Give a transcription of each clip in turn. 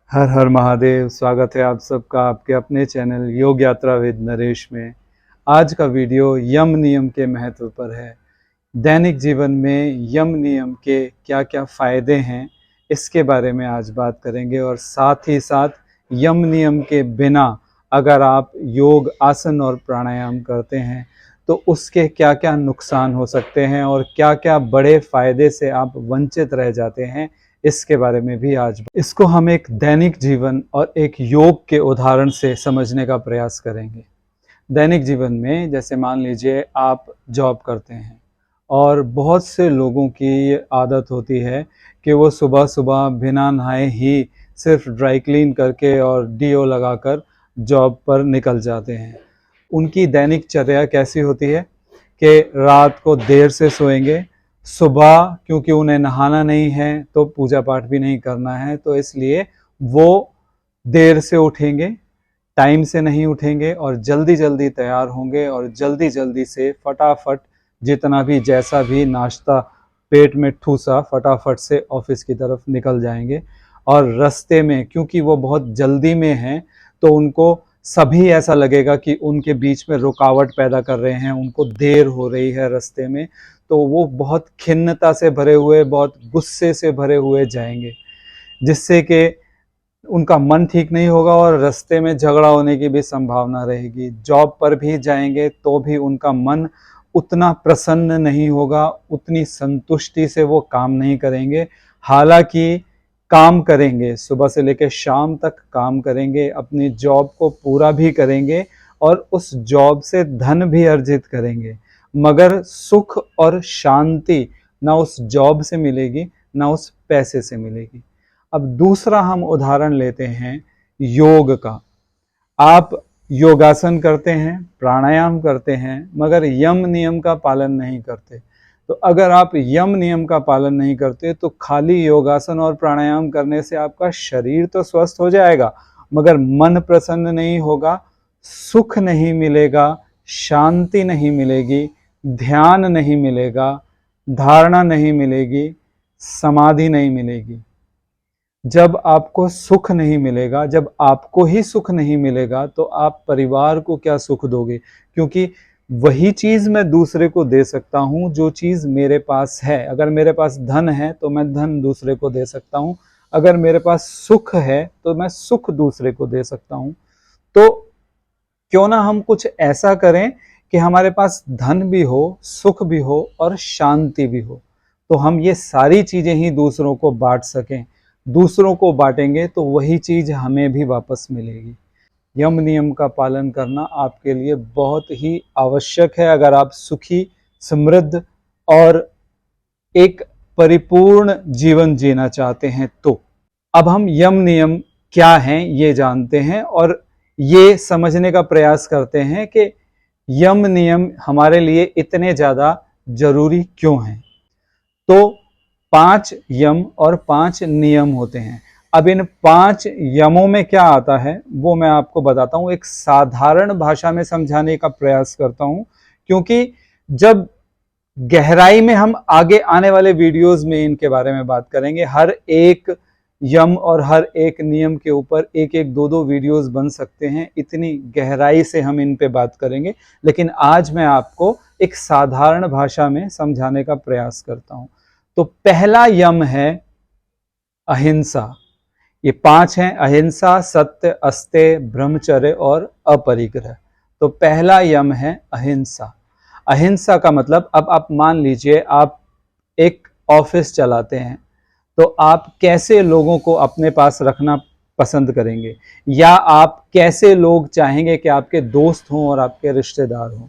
हर हर महादेव। स्वागत है आप सबका आपके अपने चैनल योग यात्रा विद नरेश में। आज का वीडियो यम नियम के महत्व पर है। दैनिक जीवन में यम नियम के क्या क्या फ़ायदे हैं इसके बारे में आज बात करेंगे, और साथ ही साथ यम नियम के बिना अगर आप योग, आसन और प्राणायाम करते हैं तो उसके क्या क्या नुकसान हो सकते हैं और क्या क्या बड़े फ़ायदे से आप वंचित रह जाते हैं, इसके बारे में भी आज इसको हम एक दैनिक जीवन और एक योग के उदाहरण से समझने का प्रयास करेंगे। दैनिक जीवन में जैसे मान लीजिए आप जॉब करते हैं और बहुत से लोगों की आदत होती है कि वो सुबह सुबह बिना नहाए ही सिर्फ ड्राई क्लीन करके और डीओ लगाकर जॉब पर निकल जाते हैं। उनकी दैनिक चर्या कैसी होती है कि रात को देर से सोएंगे, सुबह क्योंकि उन्हें नहाना नहीं है तो पूजा पाठ भी नहीं करना है, तो इसलिए वो देर से उठेंगे, टाइम से नहीं उठेंगे और जल्दी जल्दी तैयार होंगे और जल्दी जल्दी से फटाफट जितना भी जैसा भी नाश्ता पेट में ठूसा फटाफट से ऑफिस की तरफ निकल जाएंगे। और रास्ते में क्योंकि वो बहुत जल्दी में हैं तो उनको सभी ऐसा लगेगा कि उनके बीच में रुकावट पैदा कर रहे हैं, उनको देर हो रही है रास्ते में, तो वो बहुत खिन्नता से भरे हुए, बहुत गुस्से से भरे हुए जाएंगे, जिससे कि उनका मन ठीक नहीं होगा और रास्ते में झगड़ा होने की भी संभावना रहेगी। जॉब पर भी जाएंगे तो भी उनका मन उतना प्रसन्न नहीं होगा, उतनी संतुष्टि से वो काम नहीं करेंगे। हालांकि काम करेंगे, सुबह से लेकर शाम तक काम करेंगे, अपनी जॉब को पूरा भी करेंगे और उस जॉब से धन भी अर्जित करेंगे, मगर सुख और शांति ना उस जॉब से मिलेगी ना उस पैसे से मिलेगी। अब दूसरा हम उदाहरण लेते हैं योग का। आप योगासन करते हैं, प्राणायाम करते हैं, मगर यम नियम का पालन नहीं करते। तो अगर आप यम नियम का पालन नहीं करते तो खाली योगासन और प्राणायाम करने से आपका शरीर तो स्वस्थ हो जाएगा, मगर मन प्रसन्न नहीं होगा, सुख नहीं मिलेगा, शांति नहीं मिलेगी, ध्यान नहीं मिलेगा, धारणा नहीं मिलेगी, समाधि नहीं मिलेगी। जब आपको सुख नहीं मिलेगा, जब आपको ही सुख नहीं मिलेगा तो आप परिवार को क्या सुख दोगे? क्योंकि वही चीज मैं दूसरे को दे सकता हूं जो चीज मेरे पास है। अगर मेरे पास धन है तो मैं धन दूसरे को दे सकता हूं, अगर मेरे पास सुख है तो मैं सुख दूसरे को दे सकता हूं। तो क्यों ना हम कुछ ऐसा करें कि हमारे पास धन भी हो, सुख भी हो और शांति भी हो, तो हम ये सारी चीजें ही दूसरों को बांट सकें। दूसरों को बांटेंगे तो वही चीज हमें भी वापस मिलेगी। यम नियम का पालन करना आपके लिए बहुत ही आवश्यक है अगर आप सुखी, समृद्ध और एक परिपूर्ण जीवन जीना चाहते हैं तो। अब हम यम नियम क्या हैं ये जानते हैं और ये समझने का प्रयास करते हैं कि यम नियम हमारे लिए इतने ज़्यादा जरूरी क्यों हैं। तो 5 यम और 5 नियम होते हैं। अब इन 5 यमों में क्या आता है वो मैं आपको बताता हूँ, एक साधारण भाषा में समझाने का प्रयास करता हूँ, क्योंकि जब गहराई में हम आगे आने वाले वीडियोस में इनके बारे में बात करेंगे। हर एक यम और हर एक नियम के ऊपर एक एक दो दो वीडियोस बन सकते हैं, इतनी गहराई से हम इन पे बात करेंगे, लेकिन आज मैं आपको एक साधारण भाषा में समझाने का प्रयास करता हूं। तो पहला यम है अहिंसा। ये 5 हैं: अहिंसा, सत्य, अस्तेय, ब्रह्मचर्य और अपरिग्रह। तो पहला यम है अहिंसा। अहिंसा का मतलब, अब आप मान लीजिए आप एक ऑफिस चलाते हैं, तो आप कैसे लोगों को अपने पास रखना पसंद करेंगे, या आप कैसे लोग चाहेंगे कि आपके दोस्त हों और आपके रिश्तेदार हों?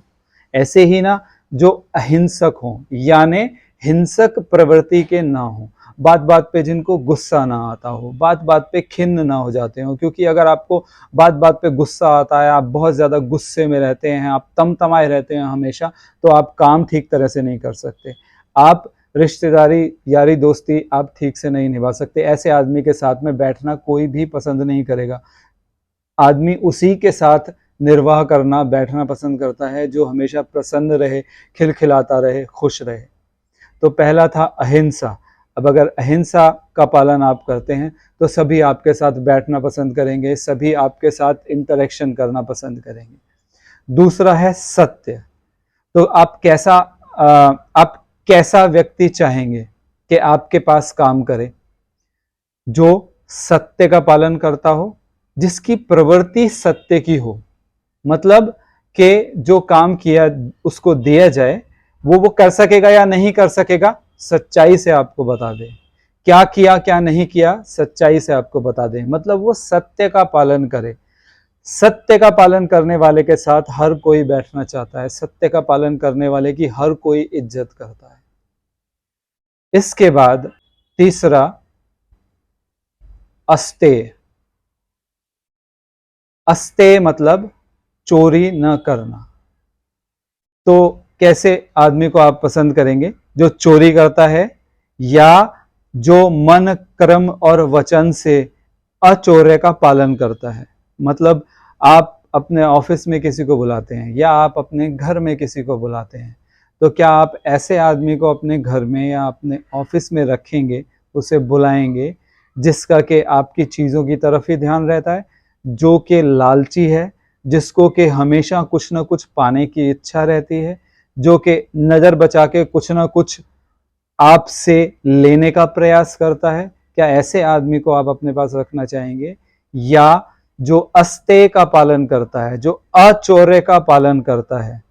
ऐसे ही ना, जो अहिंसक हों, यानी हिंसक प्रवृत्ति के ना हों, बात बात पे जिनको गुस्सा ना आता हो, बात बात पे खिन्न ना हो जाते हो। क्योंकि अगर आपको बात बात पे गुस्सा आता है, आप बहुत ज़्यादा गुस्से में रहते हैं, आप तमतमाए रहते हैं हमेशा, तो आप काम ठीक तरह से नहीं कर सकते, आप रिश्तेदारी, यारी दोस्ती आप ठीक से नहीं निभा सकते। ऐसे आदमी के साथ में बैठना कोई भी पसंद नहीं करेगा। आदमी उसी के साथ निर्वाह करना, बैठना पसंद करता है जो हमेशा प्रसन्न रहे, खिलखिलाता रहे, खुश रहे। तो पहला था अहिंसा। अब अगर अहिंसा का पालन आप करते हैं तो सभी आपके साथ बैठना पसंद करेंगे, सभी आपके साथ इंटरेक्शन करना पसंद करेंगे। दूसरा है सत्य। तो आप कैसा व्यक्ति चाहेंगे कि आपके पास काम करे? जो सत्य का पालन करता हो, जिसकी प्रवृत्ति सत्य की हो, मतलब कि जो काम किया उसको दिया जाए वो कर सकेगा या नहीं कर सकेगा, सच्चाई से आपको बता दे। क्या किया क्या नहीं किया, सच्चाई से आपको बता दे, मतलब वो सत्य का पालन करे। सत्य का पालन करने वाले के साथ हर कोई बैठना चाहता है, सत्य का पालन करने वाले की हर कोई इज्जत करता है। इसके बाद तीसरा अस्तेय। अस्तेय मतलब चोरी न करना। तो कैसे आदमी को आप पसंद करेंगे? जो चोरी करता है या जो मन कर्म और वचन से अचौर्य का पालन करता है। मतलब आप अपने ऑफिस में किसी को बुलाते हैं या आप अपने घर में किसी को बुलाते हैं, तो क्या आप ऐसे आदमी को अपने घर में या अपने ऑफिस में रखेंगे, उसे बुलाएंगे जिसका कि आपकी चीज़ों की तरफ ही ध्यान रहता है, जो कि लालची है, जिसको कि हमेशा कुछ ना कुछ पाने की इच्छा रहती है, जो कि नज़र बचा के कुछ ना कुछ आपसे लेने का प्रयास करता है? क्या ऐसे आदमी को आप अपने पास रखना चाहेंगे? या जो अस्तेय का पालन करता है, जो अचौर्य का पालन करता है,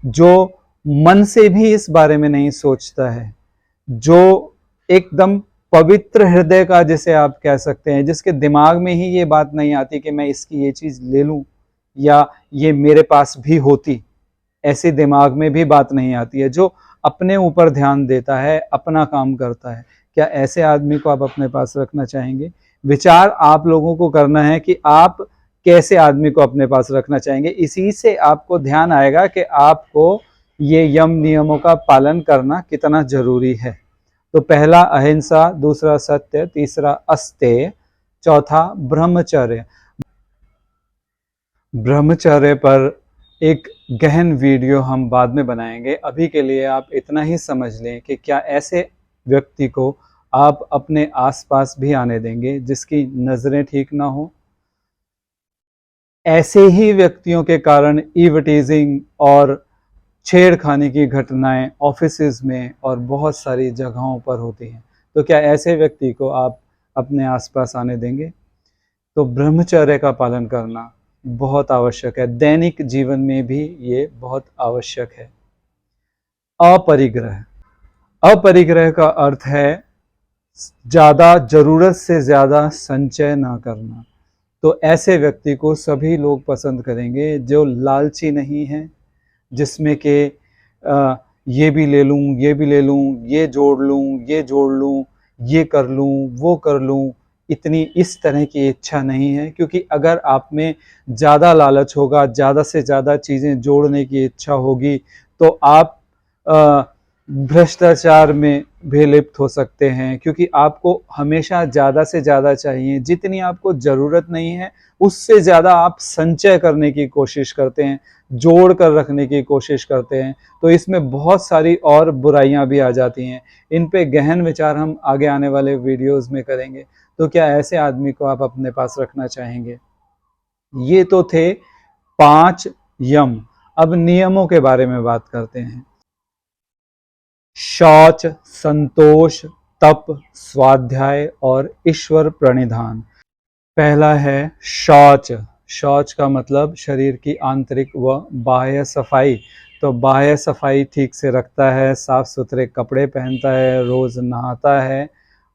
जो मन से भी इस बारे में नहीं सोचता है, जो एकदम पवित्र हृदय का जिसे आप कह सकते हैं, जिसके दिमाग में ही ये बात नहीं आती कि मैं इसकी ये चीज ले लूं या ये मेरे पास भी होती, ऐसे दिमाग में भी बात नहीं आती है, जो अपने ऊपर ध्यान देता है, अपना काम करता है। क्या ऐसे आदमी को आप अपने पास रखना चाहेंगे? विचार आप लोगों को करना है कि आप कैसे आदमी को अपने पास रखना चाहेंगे। इसी से आपको ध्यान आएगा कि आपको ये यम नियमों का पालन करना कितना जरूरी है। तो पहला अहिंसा, दूसरा सत्य, तीसरा अस्तेय, चौथा ब्रह्मचर्य। ब्रह्मचर्य पर एक गहन वीडियो हम बाद में बनाएंगे। अभी के लिए आप इतना ही समझ लें कि क्या ऐसे व्यक्ति को आप अपने आसपास भी आने देंगे जिसकी नज़रें ठीक ना हो? ऐसे ही व्यक्तियों के कारण ईवटीजिंग और छेड़खानी की घटनाएं ऑफिसेज में और बहुत सारी जगहों पर होती हैं। तो क्या ऐसे व्यक्ति को आप अपने आसपास आने देंगे? तो ब्रह्मचर्य का पालन करना बहुत आवश्यक है। दैनिक जीवन में भी ये बहुत आवश्यक है। अपरिग्रह। अपरिग्रह का अर्थ है ज्यादा, जरूरत से ज्यादा संचय ना करना। तो ऐसे व्यक्ति को सभी लोग पसंद करेंगे जो लालची नहीं है, जिसमें कि ये भी ले लूं, ये भी ले लूं, ये जोड़ लूं, ये जोड़ लूं, ये कर लूं, वो कर लूं, इतनी इस तरह की इच्छा नहीं है। क्योंकि अगर आप में ज़्यादा लालच होगा, ज़्यादा से ज़्यादा चीज़ें जोड़ने की इच्छा होगी, तो आप भ्रष्टाचार में भी लिप्त हो सकते हैं। क्योंकि आपको हमेशा ज़्यादा से ज़्यादा चाहिए, जितनी आपको ज़रूरत नहीं है उससे ज़्यादा आप संचय करने की कोशिश करते हैं, जोड़ कर रखने की कोशिश करते हैं। तो इसमें बहुत सारी और बुराइयां भी आ जाती हैं। इन पे गहन विचार हम आगे आने वाले वीडियोस में करेंगे। तो क्या ऐसे आदमी को आप अपने पास रखना चाहेंगे? ये तो थे 5 यम। अब नियमों के बारे में बात करते हैं। शौच, संतोष, तप, स्वाध्याय और ईश्वर प्रणिधान। पहला है शौच। शौच का मतलब शरीर की आंतरिक व बाह्य सफाई। तो बाह्य सफाई ठीक से रखता है, साफ सुथरे कपड़े पहनता है, रोज नहाता है,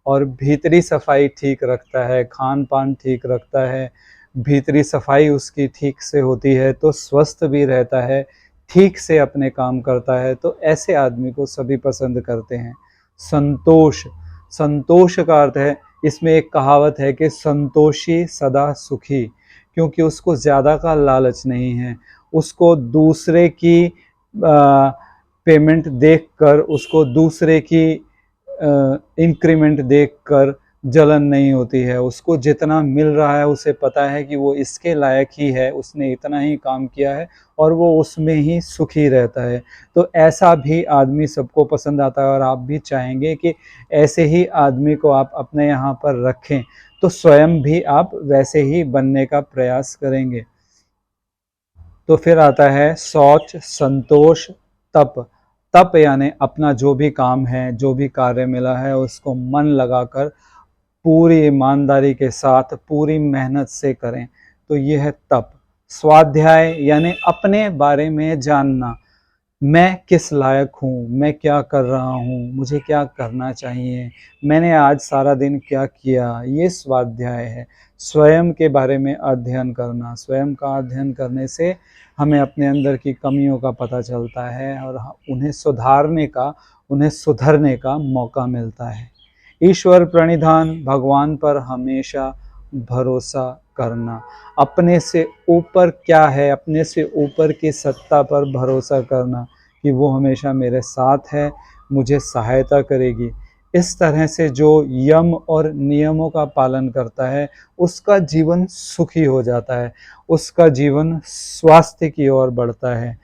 और भीतरी सफाई ठीक रखता है, खान पान ठीक रखता है, भीतरी सफाई उसकी ठीक से होती है तो स्वस्थ भी रहता है, ठीक से अपने काम करता है। तो ऐसे आदमी को सभी पसंद करते हैं। संतोष। संतोष का अर्थ है, इसमें एक कहावत है कि संतोषी सदा सुखी, क्योंकि उसको ज़्यादा का लालच नहीं है। उसको दूसरे की पेमेंट देखकर, उसको दूसरे की इंक्रीमेंट देखकर जलन नहीं होती है। उसको जितना मिल रहा है उसे पता है कि वो इसके लायक ही है, उसने इतना ही काम किया है और वो उसमें ही सुखी रहता है। तो ऐसा भी आदमी सबको पसंद आता है और आप भी चाहेंगे कि ऐसे ही आदमी को आप अपने यहाँ पर रखें, तो स्वयं भी आप वैसे ही बनने का प्रयास करेंगे। तो फिर आता है शौच, संतोष, तप। तप यानी अपना जो भी काम है, जो भी कार्य मिला है उसको मन लगाकर पूरी ईमानदारी के साथ पूरी मेहनत से करें, तो ये है तप। स्वाध्याय यानी अपने बारे में जानना, मैं किस लायक हूँ, मैं क्या कर रहा हूँ, मुझे क्या करना चाहिए, मैंने आज सारा दिन क्या किया, ये स्वाध्याय है। स्वयं के बारे में अध्ययन करना, स्वयं का अध्ययन करने से हमें अपने अंदर की कमियों का पता चलता है और उन्हें सुधारने का, उन्हें सुधरने का मौका मिलता है। ईश्वर प्रणिधान, भगवान पर हमेशा भरोसा करना, अपने से ऊपर क्या है, अपने से ऊपर की सत्ता पर भरोसा करना कि वो हमेशा मेरे साथ है, मुझे सहायता करेगी। इस तरह से जो यम और नियमों का पालन करता है उसका जीवन सुखी हो जाता है, उसका जीवन स्वास्थ्य की ओर बढ़ता है।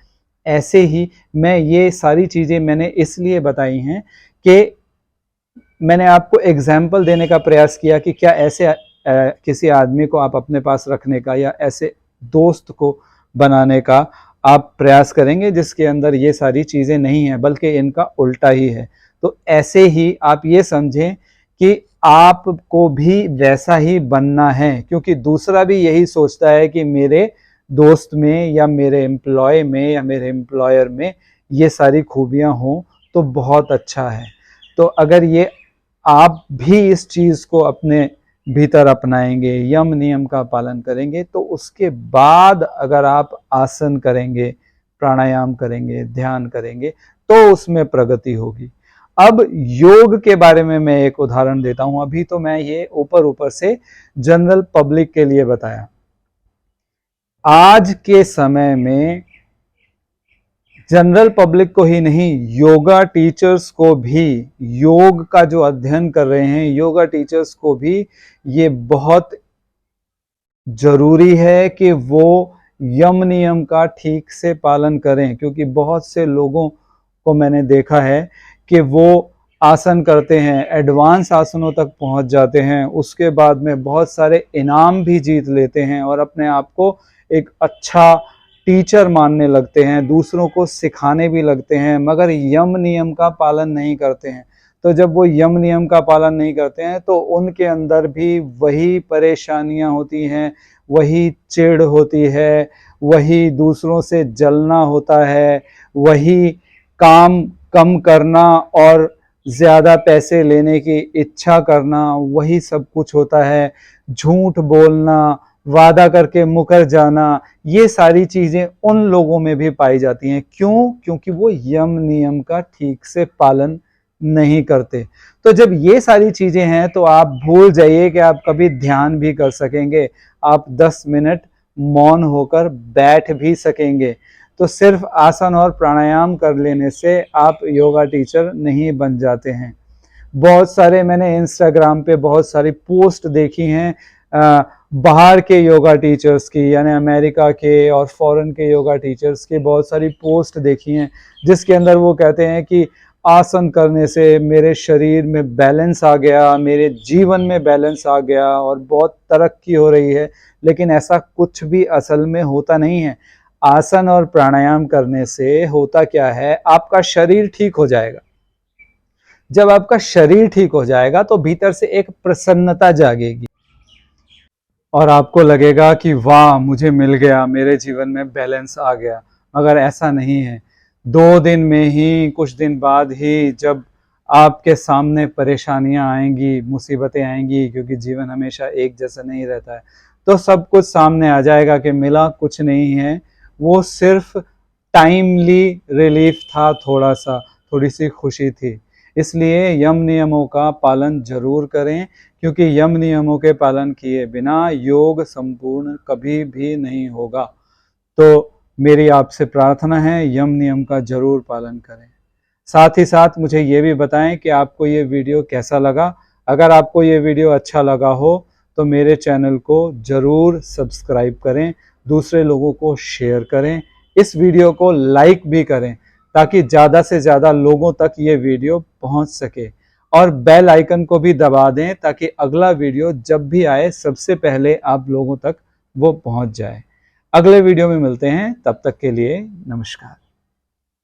ऐसे ही मैं ये सारी चीज़ें मैंने इसलिए बताई हैं कि मैंने आपको एग्जाम्पल देने का प्रयास किया कि क्या ऐसे किसी आदमी को आप अपने पास रखने का या ऐसे दोस्त को बनाने का आप प्रयास करेंगे जिसके अंदर ये सारी चीज़ें नहीं हैं बल्कि इनका उल्टा ही है। तो ऐसे ही आप ये समझें कि आपको भी वैसा ही बनना है, क्योंकि दूसरा भी यही सोचता है कि मेरे दोस्त में या मेरे एम्प्लॉय में या मेरे एम्प्लॉयर में ये सारी खूबियाँ हों तो बहुत अच्छा है। तो अगर ये आप भी इस चीज़ को अपने भीतर अपनाएंगे, यम नियम का पालन करेंगे, तो उसके बाद अगर आप आसन करेंगे, प्राणायाम करेंगे, ध्यान करेंगे, तो उसमें प्रगति होगी। अब योग के बारे में मैं एक उदाहरण देता हूं। अभी तो मैं ये ऊपर ऊपर से जनरल पब्लिक के लिए बताया। आज के समय में जनरल पब्लिक को ही नहीं, योगा टीचर्स को भी, योग का जो अध्ययन कर रहे हैं योगा टीचर्स को भी ये बहुत जरूरी है कि वो यम नियम का ठीक से पालन करें, क्योंकि बहुत से लोगों को मैंने देखा है कि वो आसन करते हैं, एडवांस आसनों तक पहुंच जाते हैं, उसके बाद में बहुत सारे इनाम भी जीत लेते हैं और अपने आप को एक अच्छा टीचर मानने लगते हैं, दूसरों को सिखाने भी लगते हैं, मगर यम नियम का पालन नहीं करते हैं। तो जब वो यम नियम का पालन नहीं करते हैं तो उनके अंदर भी वही परेशानियां होती हैं, वही चिढ़ होती है, वही दूसरों से जलना होता है, वही काम कम करना और ज़्यादा पैसे लेने की इच्छा करना, वही सब कुछ होता है। झूठ बोलना, वादा करके मुकर जाना, ये सारी चीज़ें उन लोगों में भी पाई जाती हैं। क्यों? क्योंकि वो यम नियम का ठीक से पालन नहीं करते। तो जब ये सारी चीज़ें हैं तो आप भूल जाइए कि आप कभी ध्यान भी कर सकेंगे, आप 10 मिनट मौन होकर बैठ भी सकेंगे। तो सिर्फ आसन और प्राणायाम कर लेने से आप योगा टीचर नहीं बन जाते हैं। बहुत सारे मैंने इंस्टाग्राम पे बहुत सारी पोस्ट देखी हैं बाहर के योगा टीचर्स की, यानी अमेरिका के और फॉरेन के योगा टीचर्स की बहुत सारी पोस्ट देखी हैं जिसके अंदर वो कहते हैं कि आसन करने से मेरे शरीर में बैलेंस आ गया, मेरे जीवन में बैलेंस आ गया और बहुत तरक्की हो रही है। लेकिन ऐसा कुछ भी असल में होता नहीं है। आसन और प्राणायाम करने से होता क्या है, आपका शरीर ठीक हो जाएगा। जब आपका शरीर ठीक हो जाएगा तो भीतर से एक प्रसन्नता जागेगी और आपको लगेगा कि वाह, मुझे मिल गया, मेरे जीवन में बैलेंस आ गया। मगर ऐसा नहीं है। 2 दिन में ही, कुछ दिन बाद ही जब आपके सामने परेशानियां आएंगी, मुसीबतें आएंगी, क्योंकि जीवन हमेशा एक जैसा नहीं रहता है, तो सब कुछ सामने आ जाएगा कि मिला कुछ नहीं है, वो सिर्फ टाइमली रिलीफ था, थोड़ी सी खुशी थी। इसलिए यम नियमों का पालन जरूर करें, क्योंकि यम नियमों के पालन किए बिना योग संपूर्ण कभी भी नहीं होगा। तो मेरी आपसे प्रार्थना है, यम नियम का जरूर पालन करें। साथ ही साथ मुझे ये भी बताएं कि आपको ये वीडियो कैसा लगा। अगर आपको ये वीडियो अच्छा लगा हो तो मेरे चैनल को ज़रूर सब्सक्राइब करें, दूसरे लोगों को शेयर करें, इस वीडियो को लाइक भी करें ताकि ज़्यादा से ज़्यादा लोगों तक ये वीडियो पहुंच सके, और बेल आइकन को भी दबा दें ताकि अगला वीडियो जब भी आए सबसे पहले आप लोगों तक वो पहुंच जाए। अगले वीडियो में मिलते हैं, तब तक के लिए नमस्कार।